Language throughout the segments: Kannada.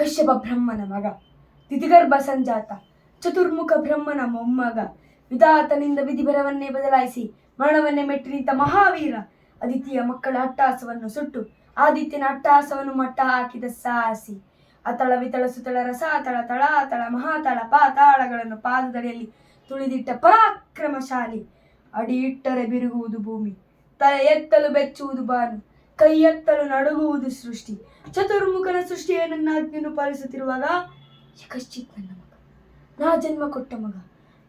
ಕಶ್ಯಪ ಬ್ರಹ್ಮನ ಮಗ, ದಿತಿಗರ್ಭ ಸಂಜಾತ, ಚತುರ್ಮುಖ ಬ್ರಹ್ಮನ ಮೊಮ್ಮಗ, ವಿಧಾತನಿಂದ ವಿಧಿಭರವನ್ನೇ ಬದಲಾಯಿಸಿ ಮರಣವನ್ನೇ ಮೆಟ್ಟಿ ನಿಂತ ಮಹಾವೀರ, ಅದಿತಿಯ ಮಕ್ಕಳ ಅಟ್ಟಹಾಸವನ್ನು ಸುಟ್ಟು ಆದಿತ್ಯನ ಅಟ್ಟಹಾಸವನ್ನು ಮಟ್ಟ ಹಾಕಿದ ಸಾಹಸಿ, ಅತಳ ವಿತಳ ಸುತಳ ರಸಾತಳ ತಳಾತಳ ಮಹಾತಳ ಪಾತಾಳಗಳನ್ನು ಪಾದದಡಿಯಲ್ಲಿ ತುಳಿದಿಟ್ಟ ಪರಾಕ್ರಮಶಾಲಿ, ಅಡಿ ಇಟ್ಟರೆ ಬಿರುಗುವುದು ಭೂಮಿ, ತಲೆ ಎತ್ತಲು ಬೆಚ್ಚುವುದು ಬಾನು, ಕೈ ಎತ್ತಲು ನಡುಗುವುದು ಸೃಷ್ಟಿ, ಚತುರ್ಮುಖನ ಸೃಷ್ಟಿಯೇ ನನ್ನ ಆಜ್ಞೆಯನ್ನು ಪಾಲಿಸುತ್ತಿರುವಾಗ ಯಕಶ್ಚಿತ್ ನನ್ನ ಮಗ, ನಾ ಜನ್ಮ ಕೊಟ್ಟ ಮಗ,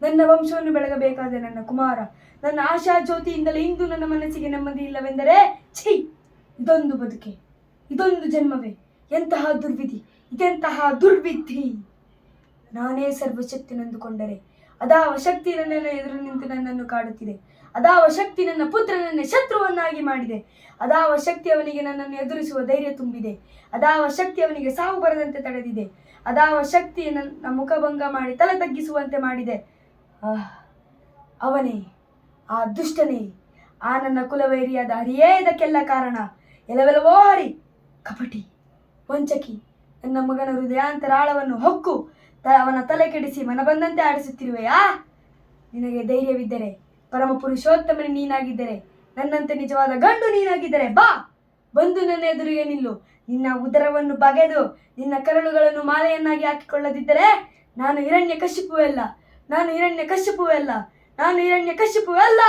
ನನ್ನ ವಂಶವನ್ನು ಬೆಳಗಬೇಕಾದ ನನ್ನ ಕುಮಾರ, ನನ್ನ ಆಶಾ ಜ್ಯೋತಿಯಿಂದಲೇ ಇಂದು ನನ್ನ ಮನಸ್ಸಿಗೆ ನೆಮ್ಮದಿ ಇಲ್ಲವೆಂದರೆ ಛೀ, ಇದೊಂದು ಬದುಕೆ, ಇದೊಂದು ಜನ್ಮವೇ, ಎಂತಹ ದುರ್ವಿಧಿ, ಇದೆಂತಹ ದುರ್ವಿಧಿ. ನಾನೇ ಸರ್ವಶಕ್ತಿನೆಂದುಕೊಂಡರೆ ಅದಾವ ಶಕ್ತಿ ನನ್ನೆಲ್ಲ ಎದುರು ನಿಂತು ನನ್ನನ್ನು ಕಾಡುತ್ತಿದೆ, ಅದಾವ ಶಕ್ತಿ ನನ್ನ ಪುತ್ರನನ್ನೇ ಶತ್ರುವನ್ನಾಗಿ ಮಾಡಿದೆ, ಅದಾವ ಶಕ್ತಿ ಅವನಿಗೆ ನನ್ನನ್ನು ಎದುರಿಸುವ ಧೈರ್ಯ ತುಂಬಿದೆ, ಅದಾವ ಶಕ್ತಿ ಅವನಿಗೆ ಸಾವು ಬರದಂತೆ ತಡೆದಿದೆ, ಅದಾವ ಶಕ್ತಿ ನನ್ನ ಮುಖಭಂಗ ಮಾಡಿ ತಲೆ ತಗ್ಗಿಸುವಂತೆ ಮಾಡಿದೆ. ಅವನೇ, ಆ ದುಷ್ಟನೇ, ಆ ನನ್ನ ಕುಲವೈರಿಯಾದ ಹರಿಯೇ ಇದಕ್ಕೆಲ್ಲ ಕಾರಣ. ಎಲ್ಲವೆಲ್ಲವೋ ಹರಿ, ಕಪಟಿ, ವಂಚಕಿ, ನನ್ನ ಮಗನ ಹೃದಯಾಂತರಾಳವನ್ನು ಹೊಕ್ಕು ಅವನ ತಲೆ ಕೆಡಿಸಿ ಮನ ಬಂದಂತೆ ಆಡಿಸುತ್ತಿರುವೆಯಾ? ನಿನಗೆ ಧೈರ್ಯವಿದ್ದರೆ, ಪರಮ ಪುರುಷೋತ್ತಮನೇ ನೀನಾಗಿದ್ದರೆ, ನನ್ನಂತೆ ನಿಜವಾದ ಗಂಡು ನೀನಾಗಿದ್ದರೆ ಬಾ, ಬಂದು ನನ್ನ ಎದುರಿಗೆ ನಿಲ್ಲು. ನಿನ್ನ ಉದರವನ್ನು ಬಗೆದು ನಿನ್ನ ಕರಳುಗಳನ್ನು ಮಾಲೆಯನ್ನಾಗಿ ಹಾಕಿಕೊಳ್ಳದಿದ್ದರೆ ನಾನು ಹಿರಣ್ಯ ಕಶ್ಯಪುವಲ್ಲ, ನಾನು ಹಿರಣ್ಯ ಕಶ್ಯಪುವಲ್ಲ, ನಾನು ಹಿರಣ್ಯ ಕಶ್ಯಪುವಲ್ಲ.